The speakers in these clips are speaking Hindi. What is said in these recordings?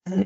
ओके,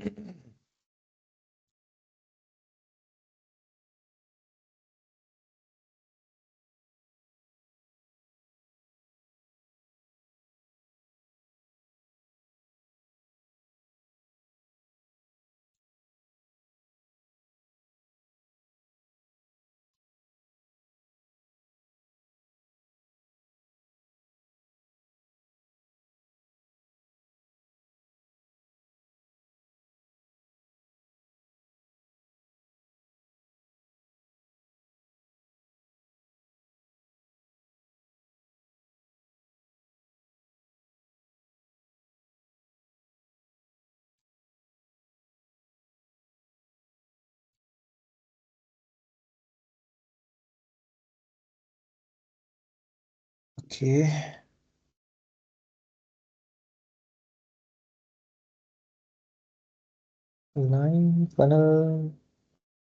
लाइन फनल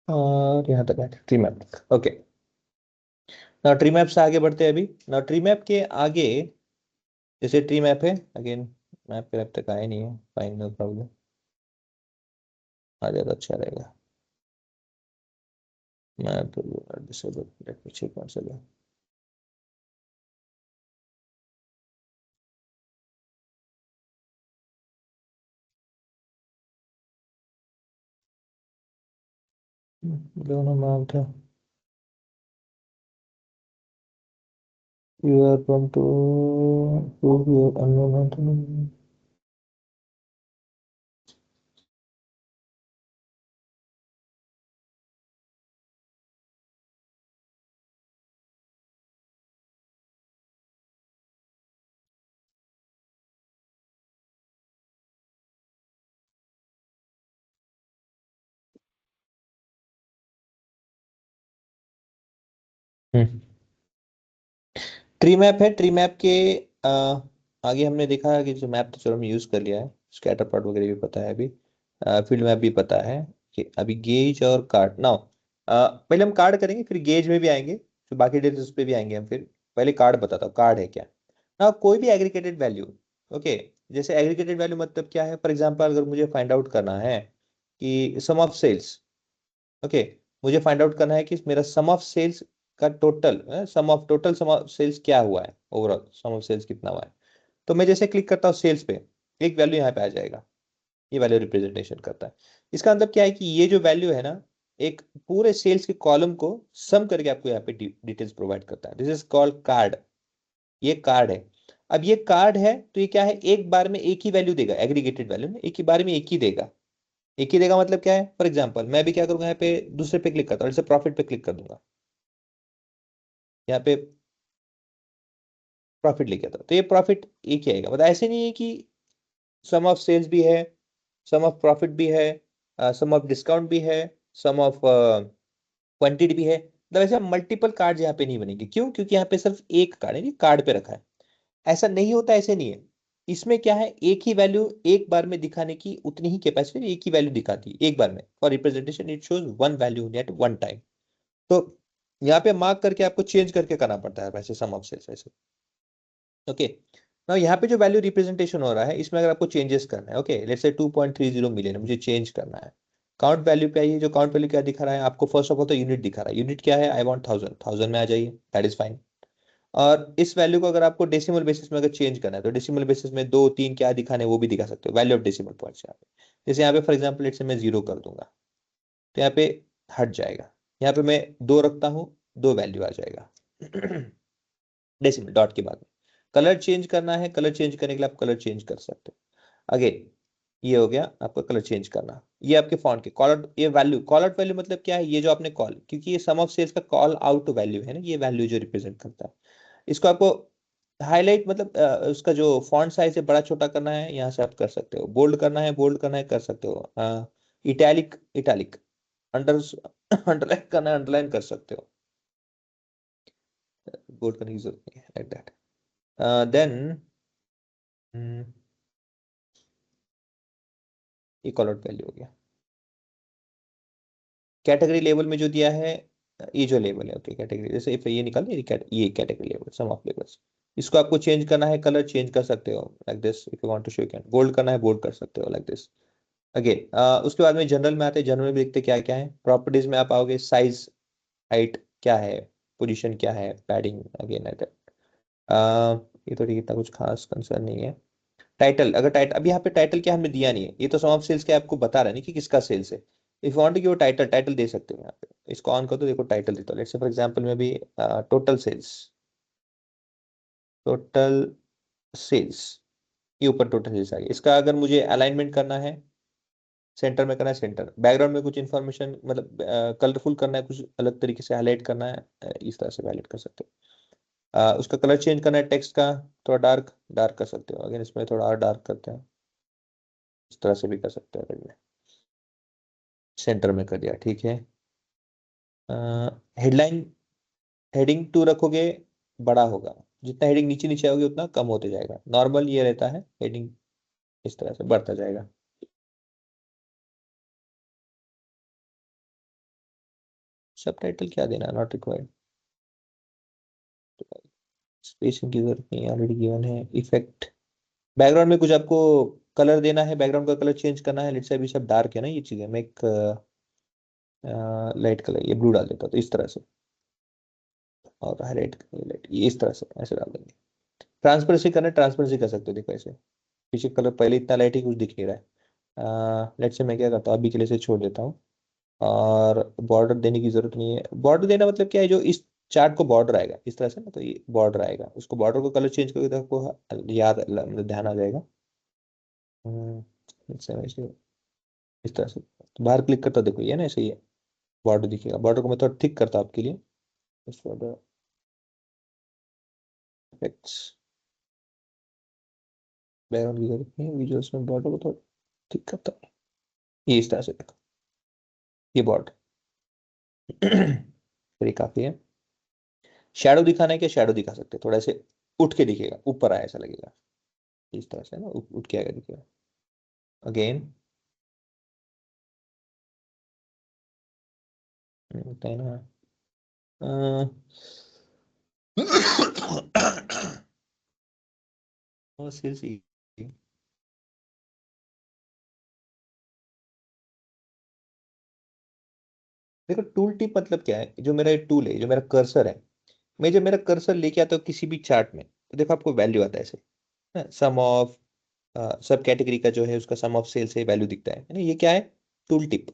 और यहाँ तक है ट्री मैप। ओके, ना ट्री मैप से आगे बढ़ते हैं अभी ना। ट्री मैप के आगे जैसे ट्री मैप है, अगेन मैप पे अब तक आया नहीं है, फाइन नो प्रॉब्लम, आ जाए तो अच्छा रहेगा। Map disable, let me check once again. दोनों मैप था। You are from to prove your unknown. हम्म, ट्री मैप है। ट्री मैप के आगे हमने देखा है कि जो मैप तो चलो हमने यूज कर लिया है, स्कैटर प्लॉट वगैरह भी पता है अभी, फील्ड मैप भी पता है कि अभी गेज और कार्ड नाउ। पहले हम कार्ड करेंगे फिर गेज में भी आएंगे, फिर बाकी डिटेल्स उस पे भी आएंगे हम। फिर पहले कार्ड बताता हूँ, कार्ड है क्या ना, कोई भी एग्रीगेटेड वैल्यू। ओके, जैसे एग्रीगेटेड वैल्यू मतलब क्या है, फॉर एग्जांपल अगर मुझे फाइंड आउट करना है कि सम ऑफ सेल्स, ओके, मुझे फाइंड आउट करना है कि मेरा सम ऑफ सेल्स का टोटल, सम ऑफ सेल्स क्या हुआ है, ओवरऑल सम ऑफ सेल्स कितना हुआ है। तो मैं जैसे क्लिक करता हूँ सेल्स पे, एक वैल्यू यहाँ पे आ जाएगा, ये वैल्यू रिप्रेजेंटेशन करता है। इसका मतलब क्या है कि ये जो वैल्यू है ना, एक पूरे सेल्स के कॉलम को सम करके आपको यहाँ पे डिटेल्स प्रोवाइड करता है। दिस इज कॉल्ड कार्ड, ये कार्ड है। अब ये कार्ड है तो ये क्या है, एक बार में एक ही वैल्यू देगा, एग्रीगेटेड वैल्यू में एक ही बार में एक ही देगा। एक ही देगा मतलब क्या है, फॉर एग्जांपल मैं भी क्या करूंगा, यहाँ पे दूसरे पे क्लिक करता हूँ, जैसे प्रॉफिट पे क्लिक कर दूंगा, यहाँ पे प्रॉफिट लिखा था तो ये प्रॉफिट एक ही आएगा। मतलब ऐसे नहीं है कि सम ऑफ सेल्स भी है, सम ऑफ प्रॉफिट भी है, सम ऑफ डिस्काउंट भी है, सम ऑफ क्वांटिटी भी है। मतलब ऐसे मल्टीपल कार्ड यहाँ पे नहीं बनेंगे। क्यों? क्योंकि यहाँ पे सिर्फ एक कार्ड है, कार्ड पे रखा है। ऐसा नहीं होता, ऐसे नहीं है। इसमें क्या है, एक ही वैल्यू एक बार में दिखाने की उतनी ही कैपेसिटी, एक ही वैल्यू दिखाती है एक बार में। For representation it shows one value at one time. तो यहाँ पे मार्क करके आपको चेंज करके करना पड़ता है वैसे सम ऑफ सेल्स वैसे। ओके, ना यहाँ पे जो वैल्यू रिप्रेजेंटेशन हो रहा है इसमें अगर आपको चेंजेस करना है, ओके लेट्स से 2.30 मिलियन है, मुझे चेंज करना है। काउंट वैल्यू पे आइए, जो काउंट वैल्यू क्या दिखा रहा है आपको, फर्स्ट ऑफ ऑल तो यूनिट दिखा रहा है। यूनिट क्या है, आई वांट 1000, 1000 में आ जाइए, दैट इज फाइन। और इस वैल्यू को अगर आपको डेसिमल बेसिस में अगर चेंज करना है तो डेसिमल बेसिस में दो तीन क्या दिखाने वो भी दिखा सकते हो, वैल्यू ऑफ डेसिमल पॉइंट्स यहाँ पे। जैसे यहाँ पे फॉर एग्जाम्पल लेट्स से मैं 0 कर दूंगा तो यहाँ पे हट जाएगा। यहाँ पे मैं 2 रखता हूँ, 2 वैल्यू आ जाएगा डेसिमल डॉट के बाद में। कलर चेंज करना है, कलर चेंज करने के लिए आप कलर चेंज कर सकते हो। अगेन ये हो गया आपका कलर चेंज करना। ये आपके फॉन्ट के कॉल आउट, ये वैल्यू कॉल आउट वैल्यू मतलब क्या है, ये जो आपने कॉल, क्योंकि ये सम ऑफ सेल्स का कॉल आउट वैल्यू है ना, ये वैल्यू जो रिप्रेजेंट करता है। इसको आपको हाईलाइट मतलब उसका जो फॉन्ट साइज है बड़ा छोटा करना है, यहाँ से आप कर सकते हो। बोल्ड करना है, बोल्ड करना है, कर सकते हो। इटैलिक, इटैलिक, अंडर अंडरलाइन करना है, अंडरलाइन कर सकते हो। बोल्ड करने की जरूरत नहीं है, लाइक दैट। देन ये कॉल आउट वैल्यू हो गया। कैटेगरी लेवल में जो दिया है, ये जो लेवल है, ओके कैटेगरी, जैसे if ये निकाल ये category level, sum of levels. इसको आपको चेंज करना है, कलर चेंज कर सकते हो like this. If you want to show, can bold करना है, बोल्ड कर सकते हो लाइक दिस। अगेन उसके बाद में जनरल में आते हैं। जनरल में देखते क्या क्या है। प्रॉपर्टीज में आप आओगे, साइज, हाइट क्या है, पोजीशन क्या है, पैडिंग अगेन है that। ये तो ठीक, इतना कुछ खास कंसर्न नहीं है। टाइटल, अगर टाइटल, अब यहाँ पे टाइटल क्या हमने दिया नहीं है, ये तो सम ऑफ सेल्स क्या आपको बता रहा है नहीं कि किसका सेल्स है। If want to give title, title दे सकते हो यहाँ पे। इसको ऑन कर दो, देखो टाइटल देता हूँ। लेट्स से फॉर एग्जांपल में भी टोटल सेल्स, टोटल सेल्स, ये ऊपर टोटल सेल्स आ गया। इसका अगर मुझे अलाइनमेंट करना है, सेंटर में करना है, सेंटर, बैकग्राउंड में कुछ इन्फॉर्मेशन मतलब कलरफुल करना है, कुछ अलग तरीके से हाईलाइट करना है, इस तरह से हाईलाइट कर सकते हो। उसका कलर चेंज करना है टेक्स्ट का, थोड़ा डार्क डार्क कर सकते हो। अगेन इसमें थोड़ा और डार्क करते हैं, इस तरह से भी कर सकते हैं। अगर सेंटर में कर दिया, ठीक है। हेडलाइन, हेडिंग टू रखोगे बड़ा होगा, जितना हेडिंग नीचे नीचे आओगे उतना कम होते जाएगा। नॉर्मल ये रहता है, हेडिंग इस तरह से बढ़ता जाएगा। सब टाइटल क्या देना, नॉट रिक्वायर्ड, स्पेसिंग की जरूरत नहीं, ऑलरेडी गिवन है। इफेक्ट, बैकग्राउंड में कुछ आपको कलर देना है, बैकग्राउंड का कलर चेंज करना है। लेट्स से अभी सब डार्क है ना ये चीजें, मैं एक लाइट कलर, ये ब्लू डाल देता हूँ, तो इस तरह से। और हाईलाइट, लाइट ये इस तरह से ऐसे डाल देंगे। ट्रांसपेरेंसी करना है, ट्रांसपेरेंसी कर सकते हो, देखो ऐसे। पीछे कलर पहले इतना लाइट ही कुछ दिख नहीं रहा है। लेट्स से मैं क्या करता हूँ, अभी के लिए इसे छोड़ देता हूँ। और बॉर्डर देने की जरूरत नहीं है। बॉर्डर देना मतलब क्या है, जो इस चार्ट को बॉर्डर आएगा इस तरह से ना, तो ये बॉर्डर आएगा, उसको बॉर्डर को कलर चेंज करके तो आपको याद मतलब ध्यान आ जाएगा। हम्म, इस तरह से तो बाहर क्लिक करता देखो, ये ना ऐसे ही बॉर्डर दिखेगा। बॉर्डर को मैं थोड़ा थिक करता हूँ आपके लिए। इस बॉर्डर इफेक्ट्स, बैकग्राउंड की जरूरत नहीं है, विजुअल्स में बॉर्डर को थोड़ा थिक करता हूँ, ये इस तरह से देखो, ये बॉर्डर। फिर ये काफी है। शैडो दिखाना है क्या, शैडो दिखा सकते हैं, थोड़ा से उठ के दिखेगा, ऊपर आया ऐसा लगेगा, इस तरह से ना उठ के आएगा दिखेगा। अगेन होता है ना। सेल्स, देखो टूल टिप मतलब क्या है, जो मेरा टूल है, जो मेरा कर्सर है, मैं जब मेरा कर्सर लेके आता हूँ किसी भी चार्ट में, तो देखो आपको वैल्यू आता है ऐसे, सम ऑफ, सब कैटेगरी का जो है उसका सम ऑफ सेल से वैल्यू दिखता है ना, ये क्या है, टूल टिप।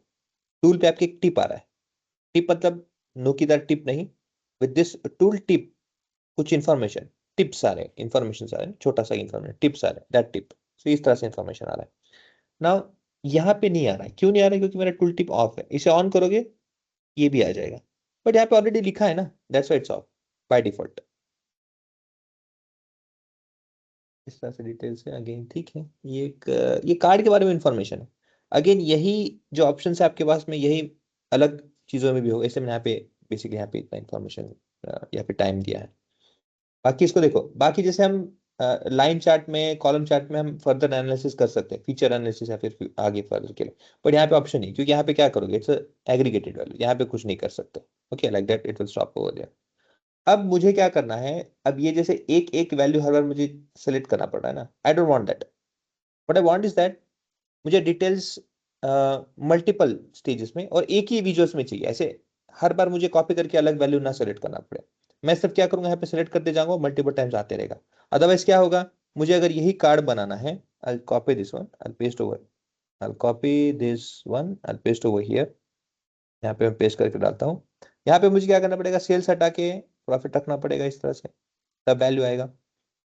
टूल पे आपके एक टिप आ रहा है। टिप मतलब नोकीदार टिप नहीं, विद दिस टूल टिप कुछ इंफॉर्मेशन, टिप्स आ रहे हैं, इंफॉर्मेशन आ रहे हैं, छोटा सा इंफॉर्मेशन टिप्स आ रहा है, दैट टिप। तो इस तरह से इंफॉर्मेशन आ रहा है। नाउ यहाँ पे नहीं आ रहा है, क्यों नहीं आ रहा है, क्योंकि मेरा टूल टिप ऑफ है। इसे ऑन करोगे ये भी आ जाएगा, बट यहाँ पे ऑलरेडी लिखा है ना, that's why it's of by default. इस तरह से डिटेल्स है। अगेन ठीक है, ये एक ये कार्ड के बारे में इंफॉर्मेशन है। अगेन यही जो ऑप्शन है आपके पास में, यही अलग चीजों में भी होगा। इसलिए मैंने यहाँ पे बेसिकली यहाँ पे इतना इंफॉर्मेशन यहाँ पे टाइम दिया है। बाकी इसको देखो, बाकी जैसे हम लाइन चार्ट में, कॉलम चार्ट में हम फर्दर एनालिसिस कर सकते हैं, फीचर एनालिसिस या फिर आगे फर्दर के लिए। बट यहाँ पे ऑप्शन नहीं, क्योंकि यहाँ पे क्या करोगे, इट्स एग्रीगेटेड वैल्यू, यहाँ पे कुछ नहीं कर सकते। Okay, like that it will stop over there. अब मुझे क्या करना है, अब ये जैसे एक एक वैल्यू हर बार मुझे सेलेक्ट करना पड़ रहा है ना, I don't want that. What I want is that, मुझे डिटेल्स मल्टीपल स्टेजेस में और एक ही विजुअल्स में चाहिए। ऐसे हर बार मुझे कॉपी करके अलग वैल्यू ना सेलेक्ट करना पड़े। मैं सिर्फ क्या करूंगा, यहाँ पे सेलेक्ट करते जाऊंगा, मल्टीपल टाइम्स आते रहेगा। अदरवाइज क्या होगा, मुझे अगर यही कार्ड बनाना है, I copy this one, I paste over, I copy this one, I paste over here. यहाँ पे मैं पेस्ट करके डालता हूँ। यहाँ पे मुझे क्या करना पड़ेगा, सेल्स हटा के प्रॉफिट रखना पड़ेगा इस तरह से, तब वैल्यू आएगा।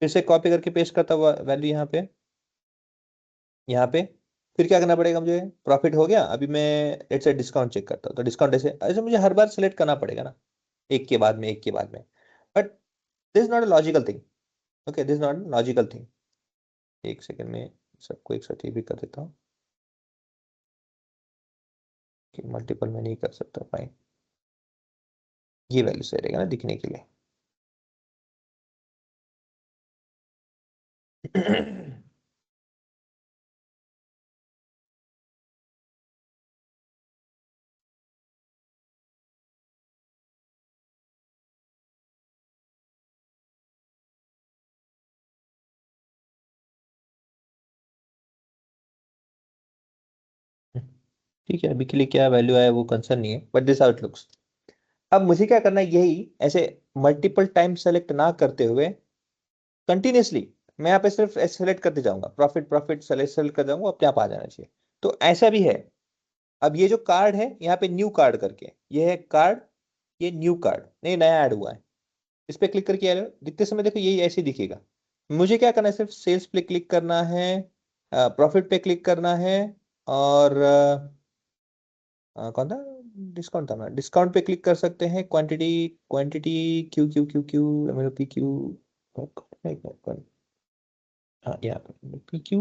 फिर से कॉपी करके पेस्ट करता हुआ वैल्यू यहाँ पे, यहाँ पे। फिर क्या करना पड़ेगा मुझे, प्रॉफिट हो गया, अभी मैं लेट्स से डिस्काउंट चेक करता हूँ, तो डिस्काउंट ऐसे ऐसे मुझे हर बार सेलेक्ट करना पड़ेगा ना, एक के बाद में, एक के बाद में। But this not a logical thing. Okay, this not logical thing. एक सेकंड में सबको एक साथ ये भी कर देता हूँ कि मल्टीपल में नहीं कर सकता, फाइन। ये वैल्यू सही रहेगा ना दिखने के लिए। ठीक है, अभी के लिए क्या वैल्यू आया वो कंसर्न नहीं है, but this how it looks. अब मुझे क्या करना है, यही ऐसे मल्टीपल टाइम सेलेक्ट ना करते हुए कंटिन्यूसली मैं यहाँ पे सिर्फ सेलेक्ट करते जाऊंगा, प्रॉफिट प्रॉफिट सेलेक्ट सेलेक्ट कर जाऊंगा, अपने आप आ जाना चाहिए। तो ऐसा भी है। अब ये जो कार्ड है यहाँ पे न्यू कार्ड करके, ये है कार्ड, ये न्यू कार्ड नहीं नया ऐड हुआ है। इस पे क्लिक करके यार दिखते समय देखो यही ऐसे ही दिखेगा। मुझे क्या करना है, सिर्फ सेल्स पे क्लिक करना है, प्रॉफिट पे क्लिक करना है, और कौन था, डिस्काउंट था ना, डिस्काउंट पे क्लिक कर सकते हैं, quantity quantity Q Q Q Q MLP Q, हाँ यहाँ पे पी क्यू,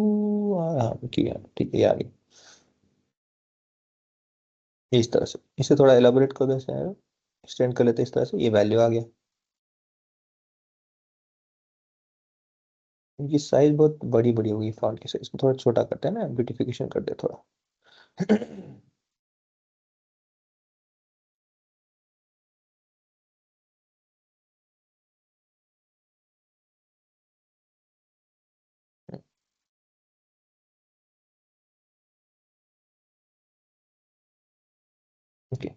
हाँ क्यू यहाँ ठीक है, ये आ गई। इस तरह से इसे थोड़ा एलाबोरेट कर दो, एक्सटेंड कर लेते हैं, इस तरह से ये वैल्यू आ गया। ये साइज बहुत बड़ी बड़ी होगी फॉन्ट की साइज, इसको थोड़ा छोटा करते हैं ना, ब्यूटिफिकेशन कर दे थोड़ा। ओके।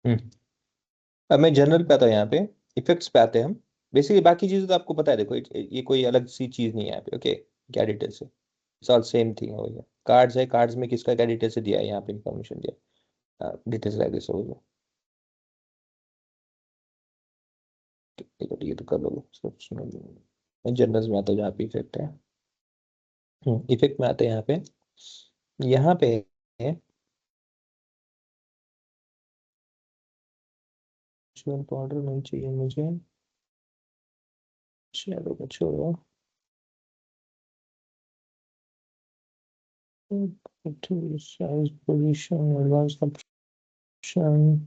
हम्म। अब मैं जनरल पे आता हूँ यहाँ पे, इफेक्ट्स पे आते हैं हम। बेसिकली बाकी चीजें तो आपको पता है, देखो ये कोई अलग सी चीज नहीं है यहाँ पे। ओके, क्या डिटेल्स है, ऑल सेम थिंग हो गया। कार्ड्स है, कार्ड्स में किसका क्या डिटेल्स दिया है, यहाँ पे इंफॉर्मेशन दिया, डिटेल्स लाइक दिस हो गया। ठीक है, ये तो कर लोगे मैं जनरल्स में आता हूँ जहाँ पे इफेक्ट है। इफेक्ट में आते हैं यहाँ पे, यहाँ पे है पाउडर नहीं चाहिए मुझे, चलो छोड़ो। साइज पोजीशन एडवांस ऑप्शन,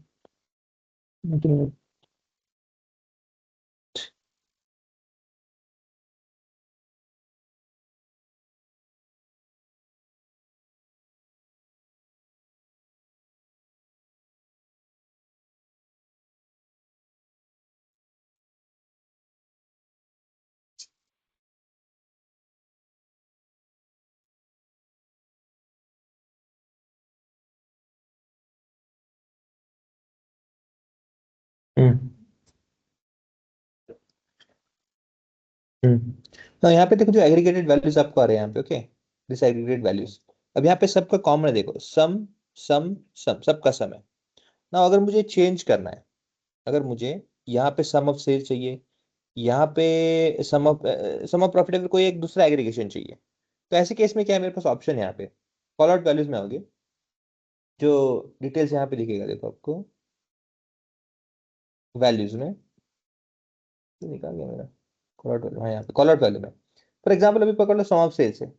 हम्म हम्म। तो यहाँ पे देखो जो एग्रीगेटेड वैल्यूज आपको आ रहे हैं यहाँ पे, ओके, दिस एग्रीगेटेड वैल्यूज। अब यहाँ पे सबका कॉमन है, देखो सम सम सम, सबका सम है ना। अगर मुझे चेंज करना है, अगर मुझे यहाँ पे सम ऑफ सेल चाहिए, यहाँ पे सम ऑफ प्रॉफिट, अगर कोई एक दूसरा एग्रीगेशन चाहिए, तो ऐसे केस में क्या है, मेरे पास ऑप्शन है यहाँ पे, कॉल आउट वैल्यूज में आओगे, जो डिटेल्स यहाँ पे दिखेगा देखो आपको, वैल्यूज में, ये निकाल गया मेरा कॉल आउट वैल्यू, हाँ यहाँ पे कॉल आउट वैल्यू में। फॉर एग्जाम्पल अभी पकड़ लो सम ऑफ सेल्स है,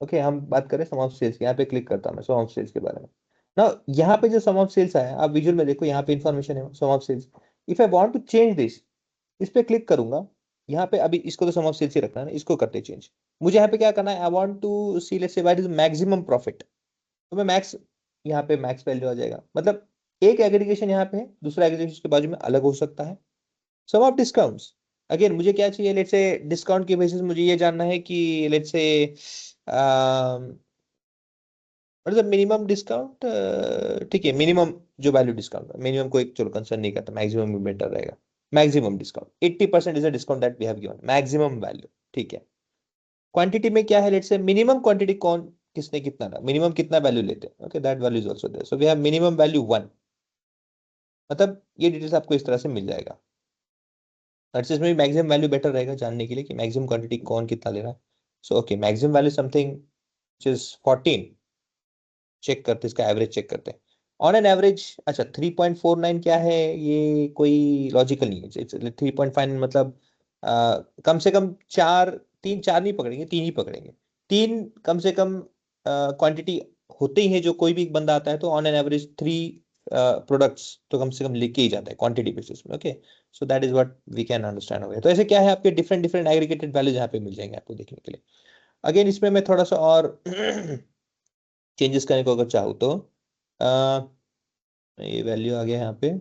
ओके, हम बात करें सम ऑफ सेल्स की, यहाँ पे क्लिक करता हूँ मैं सम ऑफ सेल्स के बारे में ना। यहाँ पे जो सम ऑफ सेल्स आया है, आप विजुअल में देखो, यहाँ पे इंफॉर्मेशन है sum of sales. If I want to change this, इस पे क्लिक करूंगा, यहाँ पे अभी इसको तो सम ऑफ सेल्स ही रखना है ना, इसको करते चेंज। मुझे यहाँ पे क्या करना है, I want to see let's say what is maximum profit, तो मैं मैक्स, यहाँ पे मैक्स वैल्यू आ जाएगा। मतलब एक एग्रीगेशन यहाँ पे है, दूसरा एग्रीगेशन के बाजू में अलग हो सकता है। सम ऑफ डिस्काउंट्स, अगेन मुझे क्या चाहिए, लेट्स से डिस्काउंट के बेसिस मुझे ये जानना है कि लेट्स से मतलब मिनिमम डिस्काउंट, ठीक है, मिनिमम जो वैल्यू डिस्काउंट, मिनिमम को एक चलो कंसर्न नहीं करता, मैक्सिमम में बेटर रहेगा। Maximum discount 80% is a discount that we have given, maximum value, ठीक है। क्वांटिटी में क्या है, लेट्स से मिनिमम क्वांटिटी कौन किसने कितना था, मिनिमम कितना वैल्यू लेते हैं, okay, that value is also there, so we have minimum value 1। मतलब ये डिटेल्स आपको इस तरह से मिल जाएगा। दैट्स इसमें भी मैक्सिमम वैल्यू बेटर रहेगा जानने के लिए कि मैक्सिमम क्वांटिटी कौन कितना ले रहा है। So okay, maximum value something which is 14, check करते हैं, इसका एवरेज चेक करते हैं। On an average. अच्छा, 3.49 क्या है, ये कोई लॉजिकल नहीं है। 3.5 मतलब कम से कम चार, तीन चार नहीं पकड़ेंगे, तीन ही पकड़ेंगे। तीन कम से कम क्वांटिटी होते ही है, जो कोई भी एक बंदा आता है तो on an average three products तो कम से कम लेके ही जाता है क्वांटिटी बेसिस में। Okay, so that is what we can understand हो गया। तो ऐसे क्या है, आपके डिफरेंट डिफरेंट एग्रीगेटेड वैल्यूज यहाँ पे मिल जाएंगे आपको देखने के लिए। अगेन इसमें मैं थोड़ा सा और चेंजेस करने को अगर चाहूँ तो ये वैल्यू आ गया यहाँ पे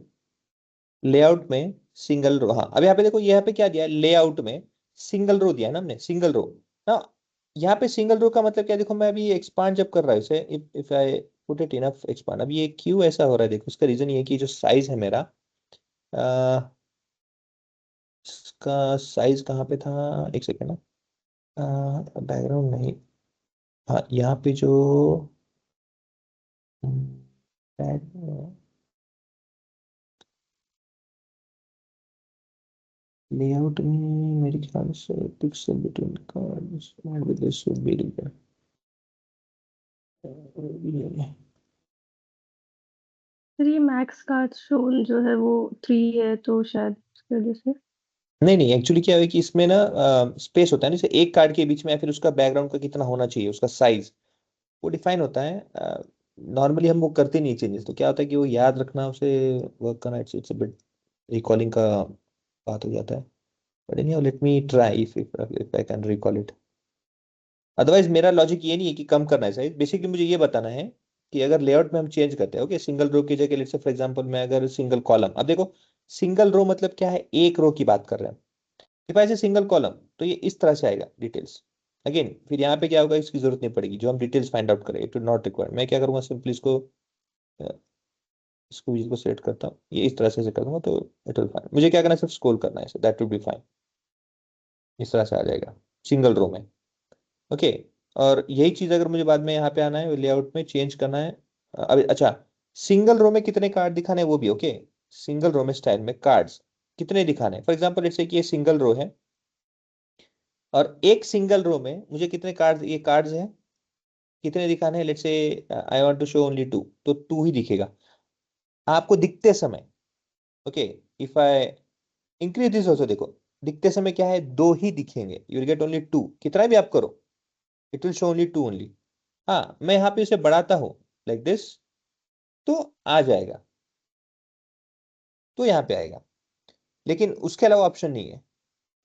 लेआउट में सिंगल रो। हाँ, अब यहाँ पे देखो, यहाँ पे क्या दिया है, लेआउट में सिंगल रो दिया है ना हमने, सिंगल रो ना। यहाँ पे सिंगल रो का मतलब क्या, देखो मैं अभी एक्सपांड जब कर रहा हूँ इसे, if I put it enough expand, अब ये क्यों ऐसा हो रहा है, देखो उसका रीजन ये है कि जो साइज है मेरा, अ, इसका साइज कहाँ पे था, एक सेकेंड ना, बैकग्राउंड नहीं, हाँ यहाँ पे जो लेआउट में मेरे ख्याल से pixel between cards with this should be फिर ये मैक्स का शोल जो है वो 3 है, तो शायद उसकी वजह से। नहीं नहीं, एक्चुअली क्या है कि इसमें ना स्पेस होता है ना, जैसे एक कार्ड के बीच में या फिर उसका बैकग्राउंड का कितना होना चाहिए, उसका साइज वो डिफाइन होता है। नॉर्मली हम वो करते नहीं चेंजेस, तो क्या होता है कि वो याद रखना, उसे वर्क करना, it's it's a bit recalling का बात हो जाता है। But anyhow let me try if I can recall it. Otherwise मेरा लॉजिक ये नहीं है कि कम करना है साइज, बेसिकली मुझे ये बताना है कि अगर लेआउट में हम चेंज करते हैं, ओके, सिंगल रो की जगह लेट्स से फॉर एग्जांपल मैं अगर सिंगल कॉलम, अब देखो सिंगल रो मतलब क्या है, एक रो की बात कर रहे हैं। इफ आई से सिंगल कॉलम तो ये इस तरह से आएगा डिटेल्स। अगेन फिर यहाँ पे क्या होगा, इसकी जरूरत नहीं पड़ेगी, जो हम डिटेल्स फाइंड आउट करें इट विल नॉट रिक्वायर। मैं क्या करूंगा, सिंपली इसको अ, इसको भी को सेलेक्ट करता हूँ, ये इस तरह से कर दूंगा तो इट विल फाइन। मुझे क्या करना है, सिर्फ स्क्रॉल करना है, दैट विल बी फाइन। इस तरह से आ जाएगा सिंगल रो में। ओके, और यही चीज अगर मुझे बाद में यहाँ पे आना है, लेआउट में चेंज करना है। अभी अच्छा, सिंगल रो में कितने कार्ड दिखाने हैं वो भी, ओके, सिंगल रो में स्टाइल में कार्ड्स कितने दिखाने हैं। फॉर एग्जाम्पल लेट्स से कि ये सिंगल रो है, और एक सिंगल रो में मुझे कितने कार्ड, ये कार्ड्स हैं कितने दिखाने हैं, let's say I want to show only two, तो टू ही दिखेगा आपको दिखते समय। Okay, if I increase this also, देखो दिखते समय क्या है, दो ही दिखेंगे, you will get only two, कितना भी आप करो it will show only two only. हाँ, मैं यहाँ पे इसे बढ़ाता हूँ लाइक दिस, तो आ जाएगा, तो यहाँ पे आएगा, लेकिन उसके अलावा ऑप्शन नहीं है।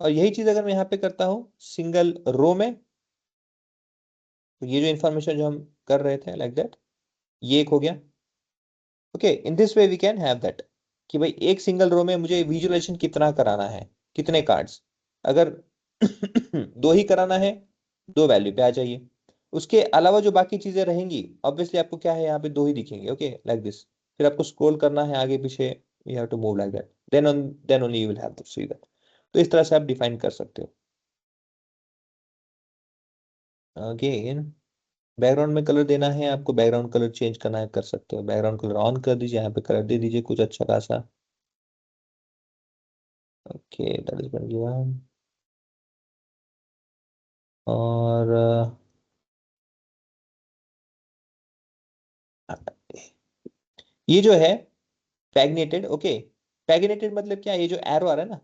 और यही चीज अगर मैं यहाँ पे करता हूँ सिंगल रो में, तो ये जो इंफॉर्मेशन जो हम कर रहे थे लाइक दैट, ये एक हो गया। Okay, in this way we can have that कि भाई एक सिंगल रो में मुझे विजुअलाइजेशन कितना कराना है, कितने कार्ड्स, अगर दो ही कराना है, दो वैल्यू पे आ जाइए। उसके अलावा जो बाकी चीजें रहेंगी, ऑब्वियसली आपको क्या है, यहाँ पे दो ही दिखेंगे, ओके लाइक दिस। फिर आपको स्क्रॉल करना है आगे पीछे, you have to move like that, then only you will have to see that. तो इस तरह से आप डिफाइन कर सकते हो। अगेन बैकग्राउंड में कलर देना है आपको, बैकग्राउंड कलर चेंज करना है, कर सकते हो, बैकग्राउंड कलर ऑन कर दीजिए, यहाँ पे कलर दे दीजिए कुछ अच्छा खासा। ओके, दैट इज बन गया। और ये जो है पैगनेटेड, ओके, पैगनेटेड मतलब क्या है, ये जो एरो आ रहा है ना,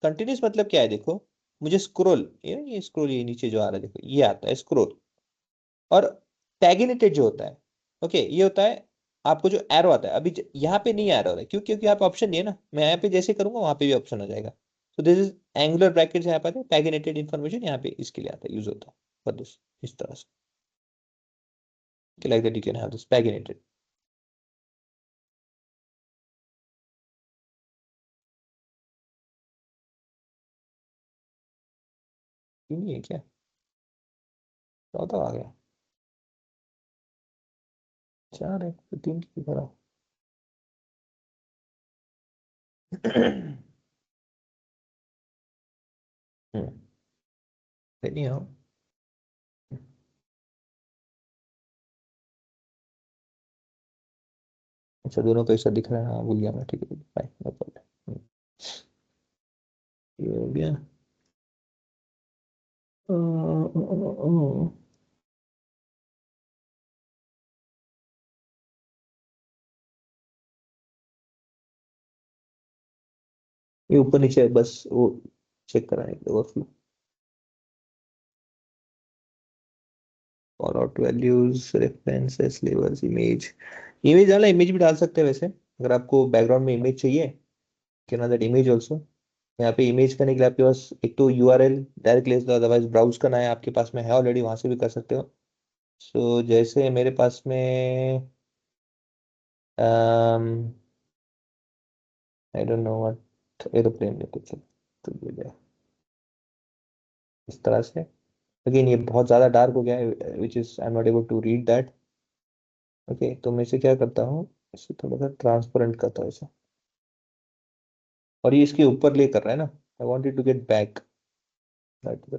कंटिन्यूस मतलब क्या है, देखो मुझे स्क्रोल, ये स्क्रोल, ये नीचे जो आ रहा है देखो, ये आता है स्क्रोल। और पैगिनेटेड जो होता है, ओके, ये होता है आपको जो एरो आता है, अभी यहाँ पे नहीं आ रहा है, क्यों, क्योंकि यहाँ पे ऑप्शन नहीं है ना, मैं यहाँ पे जैसे करूंगा वहां पे भी ऑप्शन हो जाएगा। तो दिस इज एंगुलर ब्रैकेट, यहाँ पे पैगिनेटेड इन्फॉर्मेशन यहाँ पे इसके लिए आता है, यूज होता है फॉर दिस, इस तरह से like that you can have this paginated. नहीं है क्या, चौथा आ गया, चार है तो तीन की तरह। नहीं हो, अच्छा दोनों का ऐसा दिख रहा है, हाँ भूल गया मैं, ठीक है फाइन, नो प्रॉब्लम। ये हो गया। अ, अ, अ, अ, ये ऊपर नीचे बस वो चेक कराने के लिए ओवरफ्लो। और out values, references, labels, image. Image डालना, इमेज भी डाल सकते हैं वैसे, अगर आपको बैकग्राउंड में इमेज चाहिए, कैन दैट इमेज ऑल्सो। यहाँ पे इमेज करने के लिए आपके पास एक तो यूआरएल डायरेक्ट ले सकते हो, अदरवाइज ब्राउज करना है आपके पास में है ऑलरेडी, वहां से भी कर सकते हो। सो जैसे मेरे पास में I don't know what, aeroplane लेते थे तो ये ले, इस तरह से। अगेन ये बहुत ज़्यादा डार्क हो गया है, which is I am not able to read that. Okay, तो मैं इसे क्या करता हूँ, इसे थोड़ा सा ट्रांसपेरेंट करता हूँ इसे। और ये इसके ऊपर ले कर रहा है ना, I wanted to get back that